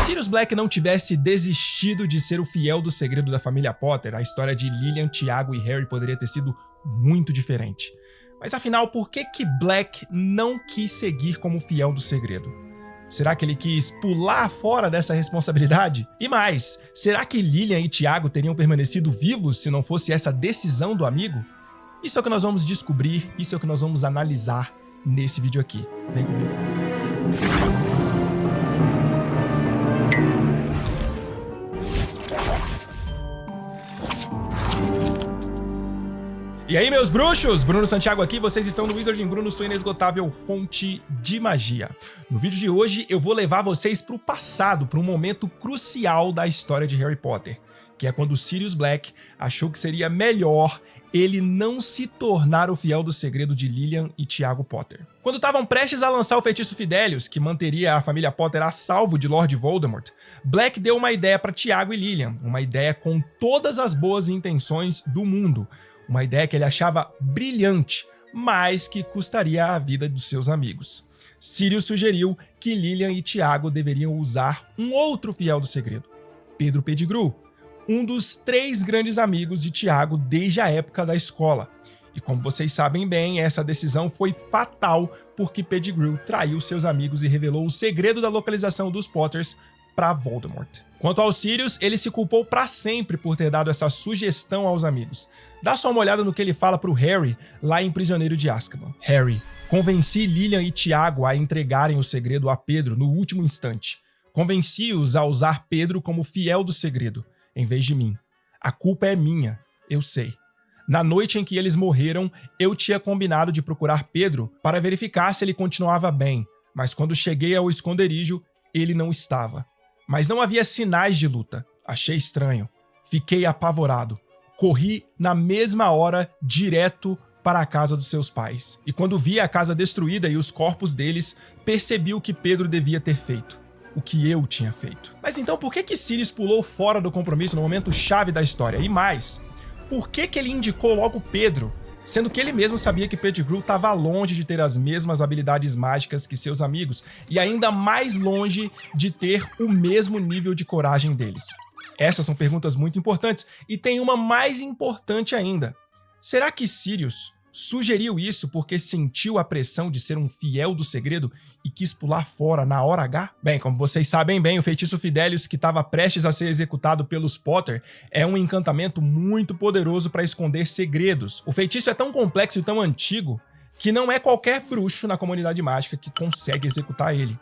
Sirius Black não tivesse desistido de ser o fiel do segredo da família Potter, a história de Lilian, Tiago e Harry poderia ter sido muito diferente. Mas afinal, por que Black não quis seguir como fiel do segredo? Será que ele quis pular fora dessa responsabilidade? E mais, será que Lilian e Tiago teriam permanecido vivos se não fosse essa decisão do amigo? Isso é o que nós vamos descobrir, isso é o que nós vamos analisar nesse vídeo aqui. Vem comigo. E aí, meus bruxos? Bruno Santiago aqui, vocês estão no Wizarding Bruno, sua inesgotável fonte de magia. No vídeo de hoje, eu vou levar vocês para o passado, para um momento crucial da história de Harry Potter, que é quando Sirius Black achou que seria melhor ele não se tornar o fiel do segredo de Lilian e Tiago Potter. Quando estavam prestes a lançar o feitiço Fidelius, que manteria a família Potter a salvo de Lord Voldemort, Black deu uma ideia para Tiago e Lilian, uma ideia com todas as boas intenções do mundo, uma ideia que ele achava brilhante, mas que custaria a vida dos seus amigos. Sirius sugeriu que Lilian e Tiago deveriam usar um outro fiel do segredo, Pedro Pettigrew, um dos 3 grandes amigos de Tiago desde a época da escola. E como vocês sabem bem, essa decisão foi fatal porque Pettigrew traiu seus amigos e revelou o segredo da localização dos Potters para Voldemort. Quanto ao Sirius, ele se culpou para sempre por ter dado essa sugestão aos amigos. Dá só uma olhada no que ele fala pro Harry lá em Prisioneiro de Azkaban. Harry, convenci Lilian e Tiago a entregarem o segredo a Pedro no último instante. Convenci-os a usar Pedro como fiel do segredo, em vez de mim. A culpa é minha, eu sei. Na noite em que eles morreram, eu tinha combinado de procurar Pedro para verificar se ele continuava bem, mas quando cheguei ao esconderijo, ele não estava. Mas não havia sinais de luta. Achei estranho. Fiquei apavorado. Corri na mesma hora direto para a casa dos seus pais. E quando vi a casa destruída e os corpos deles, percebi o que Pedro devia ter feito. O que eu tinha feito. Mas então por que Sirius pulou fora do compromisso no momento chave da história? E mais, por que ele indicou logo Pedro? Sendo que ele mesmo sabia que Pettigrew estava longe de ter as mesmas habilidades mágicas que seus amigos e ainda mais longe de ter o mesmo nível de coragem deles. Essas são perguntas muito importantes e tem uma mais importante ainda. Será que Sirius sugeriu isso porque sentiu a pressão de ser um fiel do segredo e quis pular fora na hora H? Bem, como vocês sabem bem, o feitiço Fidelius que estava prestes a ser executado pelos Potter é um encantamento muito poderoso para esconder segredos. O feitiço é tão complexo e tão antigo que não é qualquer bruxo na comunidade mágica que consegue executar ele.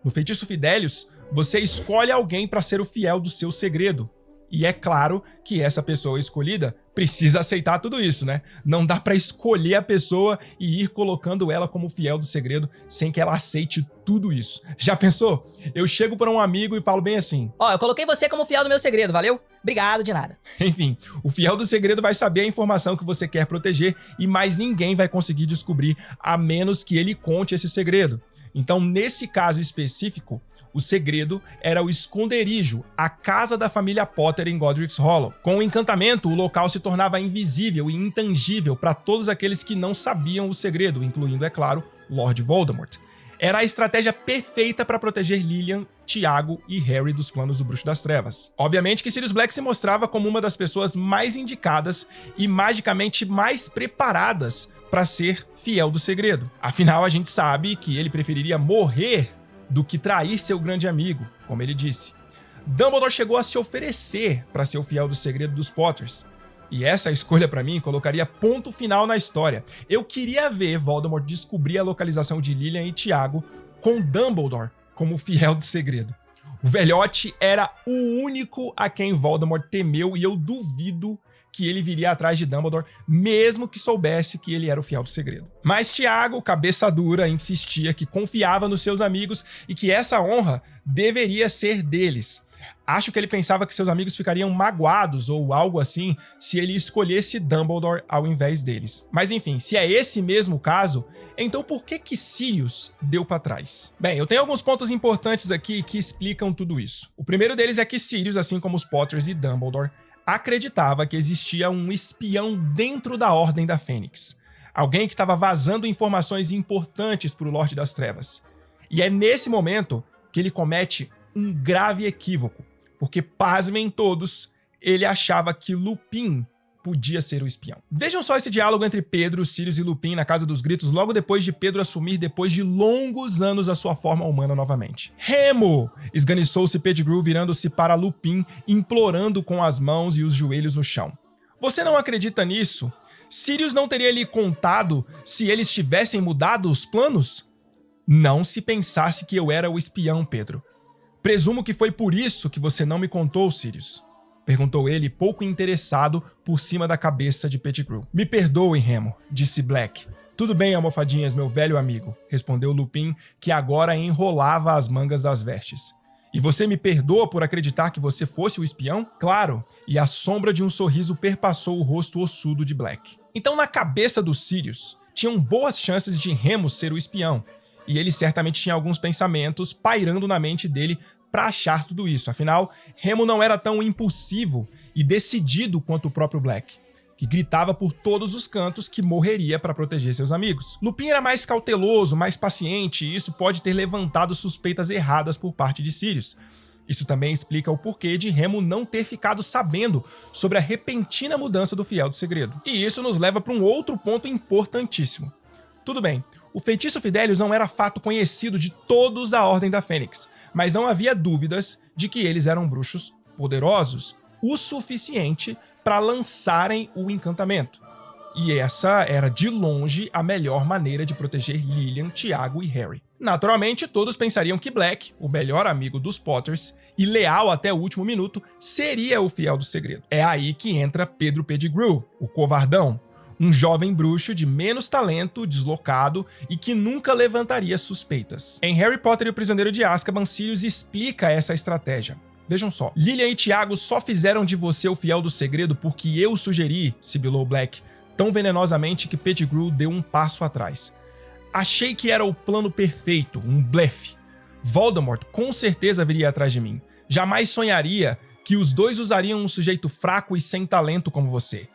No feitiço Fidelius, você escolhe alguém para ser o fiel do seu segredo. E é claro que essa pessoa escolhida precisa aceitar tudo isso, né? Não dá pra escolher a pessoa e ir colocando ela como fiel do segredo sem que ela aceite tudo isso. Já pensou? Eu chego pra um amigo e falo bem assim: Ó, eu coloquei você como fiel do meu segredo, valeu? Obrigado, de nada. Enfim, o fiel do segredo vai saber a informação que você quer proteger e mais ninguém vai conseguir descobrir a menos que ele conte esse segredo. Então, nesse caso específico, o segredo era o esconderijo, a casa da família Potter em Godric's Hollow. Com o encantamento, o local se tornava invisível e intangível para todos aqueles que não sabiam o segredo, incluindo, é claro, Lord Voldemort. Era a estratégia perfeita para proteger Lilian, Tiago e Harry dos planos do Bruxo das Trevas. Obviamente que Sirius Black se mostrava como uma das pessoas mais indicadas e magicamente mais preparadas para ser fiel do segredo. Afinal, a gente sabe que ele preferiria morrer do que trair seu grande amigo, como ele disse. Dumbledore chegou a se oferecer para ser o fiel do segredo dos Potters. E essa escolha para mim colocaria ponto final na história. Eu queria ver Voldemort descobrir a localização de Lilian e Tiago com Dumbledore como fiel do segredo. O velhote era o único a quem Voldemort temeu e eu duvido que ele viria atrás de Dumbledore, mesmo que soubesse que ele era o fiel do segredo. Mas Tiago, cabeça dura, insistia que confiava nos seus amigos e que essa honra deveria ser deles. Acho que ele pensava que seus amigos ficariam magoados ou algo assim se ele escolhesse Dumbledore ao invés deles. Mas enfim, se é esse mesmo o caso, então por que Sirius deu pra trás? Bem, eu tenho alguns pontos importantes aqui que explicam tudo isso. O primeiro deles é que Sirius, assim como os Potters e Dumbledore, acreditava que existia um espião dentro da Ordem da Fênix. Alguém que estava vazando informações importantes para o Lorde das Trevas. E é nesse momento que ele comete um grave equívoco, porque, pasmem todos, ele achava que Lupin podia ser o espião. Vejam só esse diálogo entre Pedro, Sirius e Lupin na Casa dos Gritos, logo depois de Pedro assumir, depois de longos anos, a sua forma humana novamente. Remo! Esganiçou-se Pettigrew, virando-se para Lupin, implorando com as mãos e os joelhos no chão. Você não acredita nisso? Sirius não teria lhe contado se eles tivessem mudado os planos? Não se pensasse que eu era o espião, Pedro. Presumo que foi por isso que você não me contou, Sirius. Perguntou ele, pouco interessado, por cima da cabeça de Pettigrew. Me perdoe, Remo, disse Black. Tudo bem, almofadinhas, meu velho amigo, respondeu Lupin, que agora enrolava as mangas das vestes. E você me perdoa por acreditar que você fosse o espião? Claro, e a sombra de um sorriso perpassou o rosto ossudo de Black. Então, na cabeça dos Sirius, tinham boas chances de Remo ser o espião, e ele certamente tinha alguns pensamentos pairando na mente dele para achar tudo isso. Afinal, Remo não era tão impulsivo e decidido quanto o próprio Black, que gritava por todos os cantos que morreria para proteger seus amigos. Lupin era mais cauteloso, mais paciente, e isso pode ter levantado suspeitas erradas por parte de Sirius. Isso também explica o porquê de Remo não ter ficado sabendo sobre a repentina mudança do Fiel do Segredo. E isso nos leva para um outro ponto importantíssimo. Tudo bem, o feitiço Fidelius não era fato conhecido de todos da Ordem da Fênix, mas não havia dúvidas de que eles eram bruxos poderosos o suficiente para lançarem o encantamento. E essa era, de longe, a melhor maneira de proteger Lilian, Tiago e Harry. Naturalmente, todos pensariam que Black, o melhor amigo dos Potters, e leal até o último minuto, seria o Fiel do Segredo. É aí que entra Pedro Pettigrew, o covardão, um jovem bruxo de menos talento, deslocado e que nunca levantaria suspeitas. Em Harry Potter e o Prisioneiro de Azkaban, Sirius explica essa estratégia. Vejam só. Lilian e Tiago só fizeram de você o Fiel do Segredo porque eu sugeri, sibilou Black, tão venenosamente que Pettigrew deu um passo atrás. Achei que era o plano perfeito, um blefe. Voldemort com certeza viria atrás de mim. Jamais sonharia que os dois usariam um sujeito fraco e sem talento como você.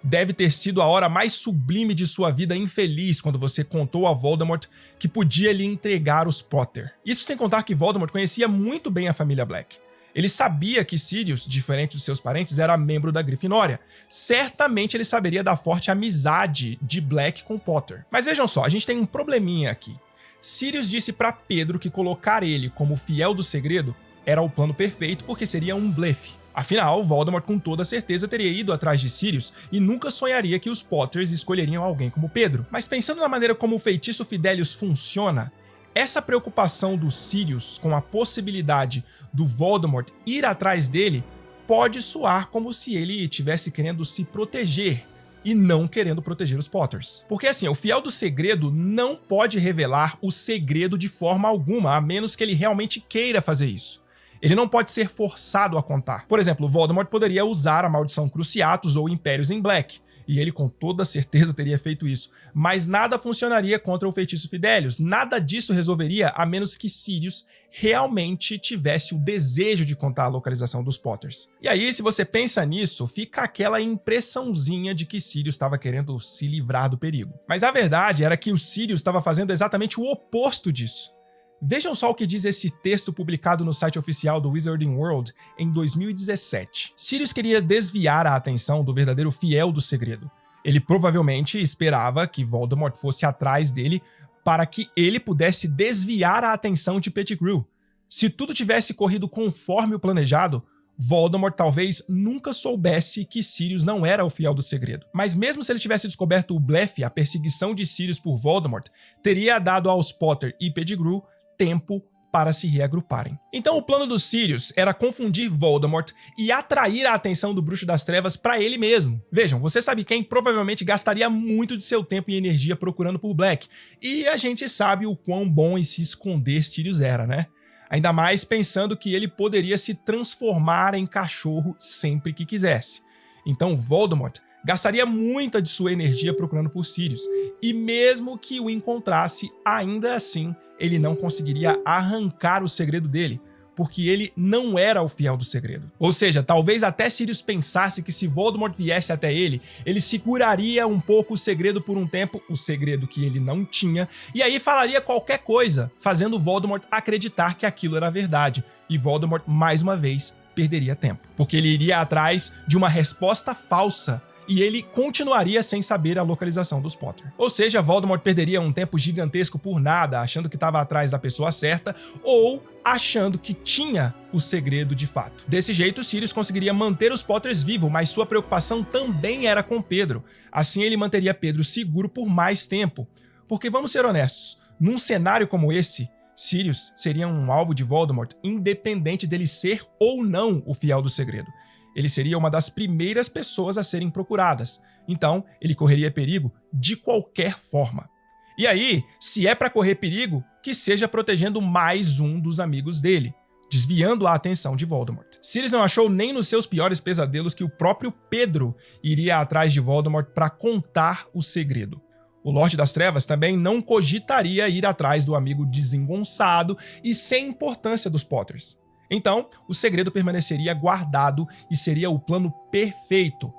Deve ter sido a hora mais sublime de sua vida infeliz quando você contou a Voldemort que podia lhe entregar os Potter. Isso sem contar que Voldemort conhecia muito bem a família Black. Ele sabia que Sirius, diferente dos seus parentes, era membro da Grifinória. Certamente ele saberia da forte amizade de Black com Potter. Mas vejam só, a gente tem um probleminha aqui. Sirius disse para Pedro que colocar ele como Fiel do Segredo era o plano perfeito porque seria um blefe. Afinal, Voldemort com toda certeza teria ido atrás de Sirius e nunca sonharia que os Potters escolheriam alguém como Pedro. Mas pensando na maneira como o feitiço Fidelius funciona, essa preocupação do Sirius com a possibilidade do Voldemort ir atrás dele pode soar como se ele estivesse querendo se proteger e não querendo proteger os Potters. Porque assim, o Fiel do Segredo não pode revelar o segredo de forma alguma, a menos que ele realmente queira fazer isso. Ele não pode ser forçado a contar. Por exemplo, Voldemort poderia usar a Maldição Cruciatus ou Impérios em Black, e ele com toda certeza teria feito isso. Mas nada funcionaria contra o feitiço Fidelius, nada disso resolveria a menos que Sirius realmente tivesse o desejo de contar a localização dos Potters. E aí, se você pensa nisso, fica aquela impressãozinha de que Sirius estava querendo se livrar do perigo. Mas a verdade era que o Sirius estava fazendo exatamente o oposto disso. Vejam só o que diz esse texto publicado no site oficial do Wizarding World em 2017. Sirius queria desviar a atenção do verdadeiro Fiel do Segredo. Ele provavelmente esperava que Voldemort fosse atrás dele para que ele pudesse desviar a atenção de Pettigrew. Se tudo tivesse corrido conforme o planejado, Voldemort talvez nunca soubesse que Sirius não era o Fiel do Segredo. Mas mesmo se ele tivesse descoberto o blefe, a perseguição de Sirius por Voldemort teria dado aos Potter e Pettigrew tempo para se reagruparem. Então o plano dos Sirius era confundir Voldemort e atrair a atenção do Bruxo das Trevas para ele mesmo. Vejam, você sabe quem provavelmente gastaria muito de seu tempo e energia procurando por Black, e a gente sabe o quão bom em se esconder Sirius era, né? Ainda mais pensando que ele poderia se transformar em cachorro sempre que quisesse. Então Voldemort gastaria muita de sua energia procurando por Sirius, e mesmo que o encontrasse, ainda assim ele não conseguiria arrancar o segredo dele, porque ele não era o Fiel do Segredo. Ou seja, talvez até Sirius pensasse que se Voldemort viesse até ele seguraria um pouco o segredo por um tempo, o segredo que ele não tinha, e aí falaria qualquer coisa, fazendo Voldemort acreditar que aquilo era verdade, e Voldemort mais uma vez perderia tempo, porque ele iria atrás de uma resposta falsa e ele continuaria sem saber a localização dos Potter. Ou seja, Voldemort perderia um tempo gigantesco por nada, achando que estava atrás da pessoa certa ou achando que tinha o segredo de fato. Desse jeito, Sirius conseguiria manter os Potters vivos, mas sua preocupação também era com Pedro. Assim, ele manteria Pedro seguro por mais tempo. Porque vamos ser honestos, num cenário como esse, Sirius seria um alvo de Voldemort independente dele ser ou não o fiel do segredo. Ele seria uma das primeiras pessoas a serem procuradas, então ele correria perigo de qualquer forma. E aí, se é para correr perigo, que seja protegendo mais um dos amigos dele, desviando a atenção de Voldemort. Sirius não achou nem nos seus piores pesadelos que o próprio Pedro iria atrás de Voldemort para contar o segredo. O Lorde das Trevas também não cogitaria ir atrás do amigo desengonçado e sem importância dos Potters. Então, o segredo permaneceria guardado e seria o plano perfeito.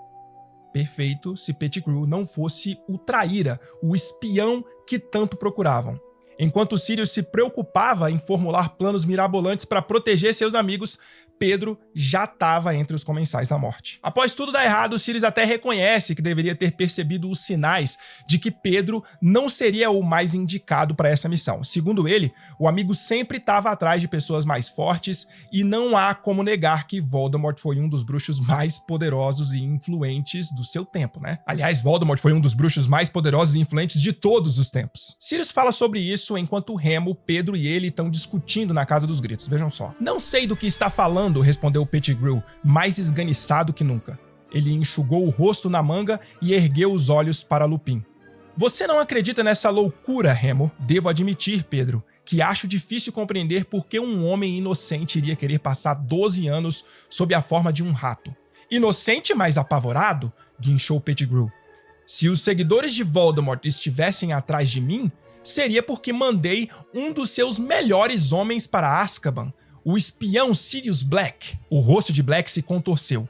Perfeito se Pettigrew não fosse o traíra, o espião que tanto procuravam. Enquanto Sirius se preocupava em formular planos mirabolantes para proteger seus amigos, Pedro já estava entre os comensais da morte. Após tudo dar errado, Sirius até reconhece que deveria ter percebido os sinais de que Pedro não seria o mais indicado para essa missão. Segundo ele, o amigo sempre estava atrás de pessoas mais fortes e não há como negar que Voldemort foi um dos bruxos mais poderosos e influentes do seu tempo, né? Aliás, Voldemort foi um dos bruxos mais poderosos e influentes de todos os tempos. Sirius fala sobre isso enquanto Remo, Pedro e ele estão discutindo na Casa dos Gritos. Vejam só. Não sei do que está falando, respondeu Pettigrew, mais esganiçado que nunca. Ele enxugou o rosto na manga e ergueu os olhos para Lupin. Você não acredita nessa loucura, Remo? Devo admitir, Pedro, que acho difícil compreender por que um homem inocente iria querer passar 12 anos sob a forma de um rato. Inocente, mas apavorado? Guinchou Pettigrew. Se os seguidores de Voldemort estivessem atrás de mim, seria porque mandei um dos seus melhores homens para Azkaban, o espião Sirius Black. O rosto de Black se contorceu.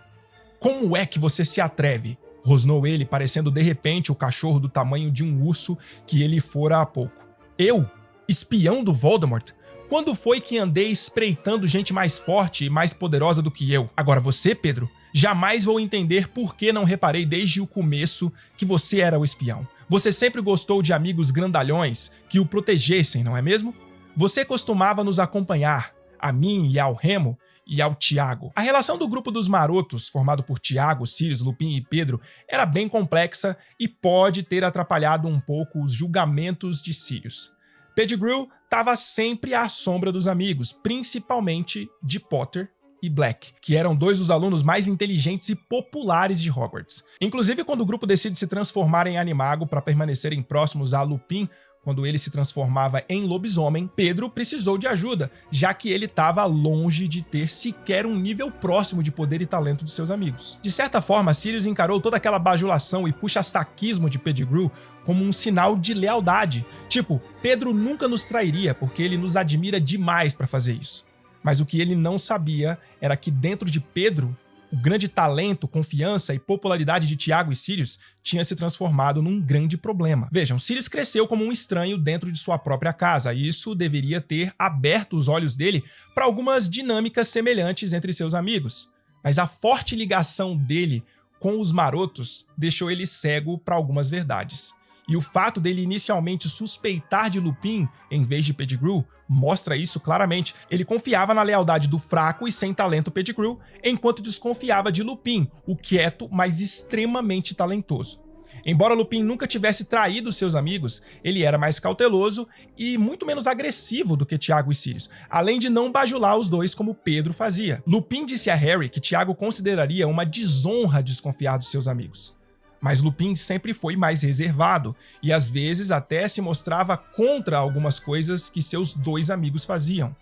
Como é que você se atreve? Rosnou ele, parecendo de repente o cachorro do tamanho de um urso que ele fora há pouco. Eu? Espião do Voldemort? Quando foi que andei espreitando gente mais forte e mais poderosa do que eu? Agora você, Pedro, jamais vou entender por que não reparei desde o começo que você era o espião. Você sempre gostou de amigos grandalhões que o protegessem, não é mesmo? Você costumava nos acompanhar, a mim e ao Remo e ao Tiago. A relação do grupo dos marotos, formado por Tiago, Sirius, Lupin e Pedro, era bem complexa e pode ter atrapalhado um pouco os julgamentos de Sirius. Pettigrew estava sempre à sombra dos amigos, principalmente de Potter e Black, que eram dois dos alunos mais inteligentes e populares de Hogwarts. Inclusive, quando o grupo decide se transformar em Animago para permanecerem próximos a Lupin, quando ele se transformava em lobisomem, Pedro precisou de ajuda, já que ele estava longe de ter sequer um nível próximo de poder e talento dos seus amigos. De certa forma, Sirius encarou toda aquela bajulação e puxa-saquismo de Pettigrew como um sinal de lealdade. Tipo, Pedro nunca nos trairia porque ele nos admira demais para fazer isso. Mas o que ele não sabia era que dentro de Pedro, o grande talento, confiança e popularidade de Tiago e Sirius tinha se transformado num grande problema. Vejam, Sirius cresceu como um estranho dentro de sua própria casa, e isso deveria ter aberto os olhos dele para algumas dinâmicas semelhantes entre seus amigos. Mas a forte ligação dele com os marotos deixou ele cego para algumas verdades. E o fato dele inicialmente suspeitar de Lupin em vez de Pettigrew mostra isso claramente. Ele confiava na lealdade do fraco e sem talento Pettigrew, enquanto desconfiava de Lupin, o quieto, mas extremamente talentoso. Embora Lupin nunca tivesse traído seus amigos, ele era mais cauteloso e muito menos agressivo do que Tiago e Sirius, além de não bajular os dois como Pedro fazia. Lupin disse a Harry que Tiago consideraria uma desonra desconfiar dos seus amigos. Mas Lupin sempre foi mais reservado e às vezes até se mostrava contra algumas coisas que seus dois amigos faziam.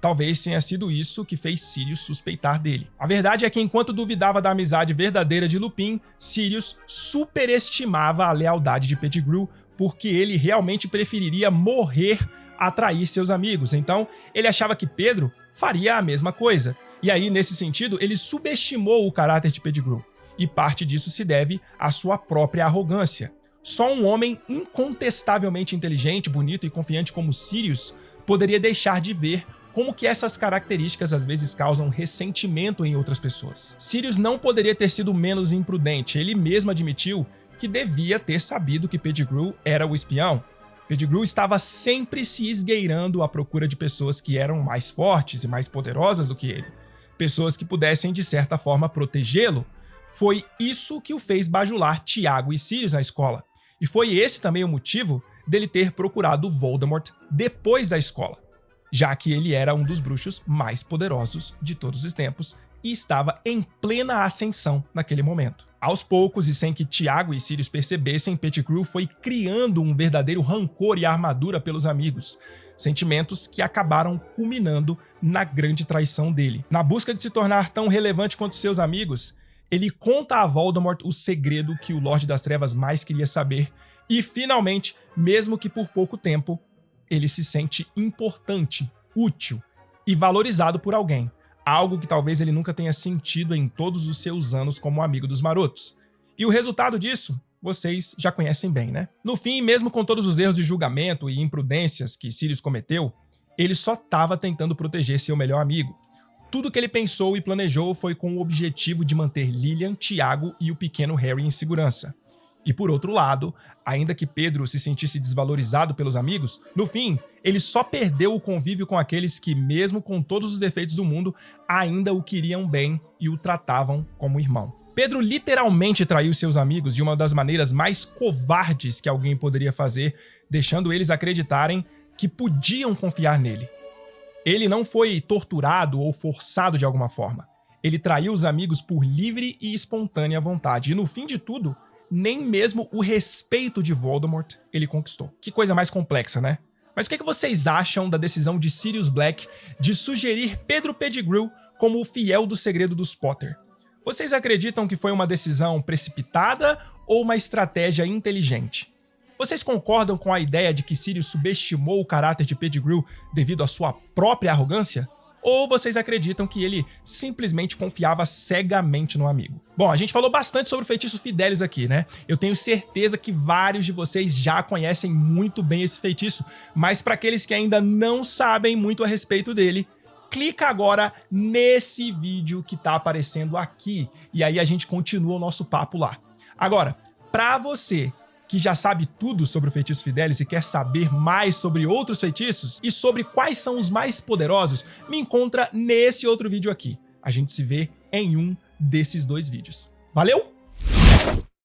Talvez tenha sido isso que fez Sirius suspeitar dele. A verdade é que enquanto duvidava da amizade verdadeira de Lupin, Sirius superestimava a lealdade de Pettigrew porque ele realmente preferiria morrer a trair seus amigos. Então, ele achava que Pedro faria a mesma coisa. E aí, nesse sentido, ele subestimou o caráter de Pettigrew. E parte disso se deve à sua própria arrogância. Só um homem incontestavelmente inteligente, bonito e confiante como Sirius poderia deixar de ver como que essas características às vezes causam ressentimento em outras pessoas. Sirius não poderia ter sido menos imprudente, ele mesmo admitiu que devia ter sabido que Pettigrew era o espião. Pettigrew estava sempre se esgueirando à procura de pessoas que eram mais fortes e mais poderosas do que ele, pessoas que pudessem de certa forma protegê-lo. Foi isso que o fez bajular Tiago e Sirius na escola, e foi esse também o motivo dele ter procurado Voldemort depois da escola, já que ele era um dos bruxos mais poderosos de todos os tempos e estava em plena ascensão naquele momento. Aos poucos, e sem que Tiago e Sirius percebessem, Pettigrew foi criando um verdadeiro rancor e armadura pelos amigos, sentimentos que acabaram culminando na grande traição dele. Na busca de se tornar tão relevante quanto seus amigos, ele conta a Voldemort o segredo que o Lorde das Trevas mais queria saber e, finalmente, mesmo que por pouco tempo, ele se sente importante, útil e valorizado por alguém. Algo que talvez ele nunca tenha sentido em todos os seus anos como amigo dos marotos. E o resultado disso, vocês já conhecem bem, né? No fim, mesmo com todos os erros de julgamento e imprudências que Sirius cometeu, ele só estava tentando proteger seu melhor amigo. Tudo que ele pensou e planejou foi com o objetivo de manter Lilian, Tiago e o pequeno Harry em segurança. E por outro lado, ainda que Pedro se sentisse desvalorizado pelos amigos, no fim, ele só perdeu o convívio com aqueles que, mesmo com todos os defeitos do mundo, ainda o queriam bem e o tratavam como irmão. Pedro literalmente traiu seus amigos de uma das maneiras mais covardes que alguém poderia fazer, deixando eles acreditarem que podiam confiar nele. Ele não foi torturado ou forçado de alguma forma. Ele traiu os amigos por livre e espontânea vontade. E no fim de tudo, nem mesmo o respeito de Voldemort ele conquistou. Que coisa mais complexa, né? Mas o que vocês acham da decisão de Sirius Black de sugerir Pedro Pettigrew como o fiel do segredo dos Potter? Vocês acreditam que foi uma decisão precipitada ou uma estratégia inteligente? Vocês concordam com a ideia de que Sirius subestimou o caráter de Pettigrew devido à sua própria arrogância? Ou vocês acreditam que ele simplesmente confiava cegamente no amigo? Bom, a gente falou bastante sobre o feitiço Fidelius aqui, né? Eu tenho certeza que vários de vocês já conhecem muito bem esse feitiço, mas para aqueles que ainda não sabem muito a respeito dele, clica agora nesse vídeo que tá aparecendo aqui, e aí a gente continua o nosso papo lá. Agora, para você que já sabe tudo sobre o feitiço Fidelius e quer saber mais sobre outros feitiços e sobre quais são os mais poderosos, me encontra nesse outro vídeo aqui. A gente se vê em um desses dois vídeos. Valeu?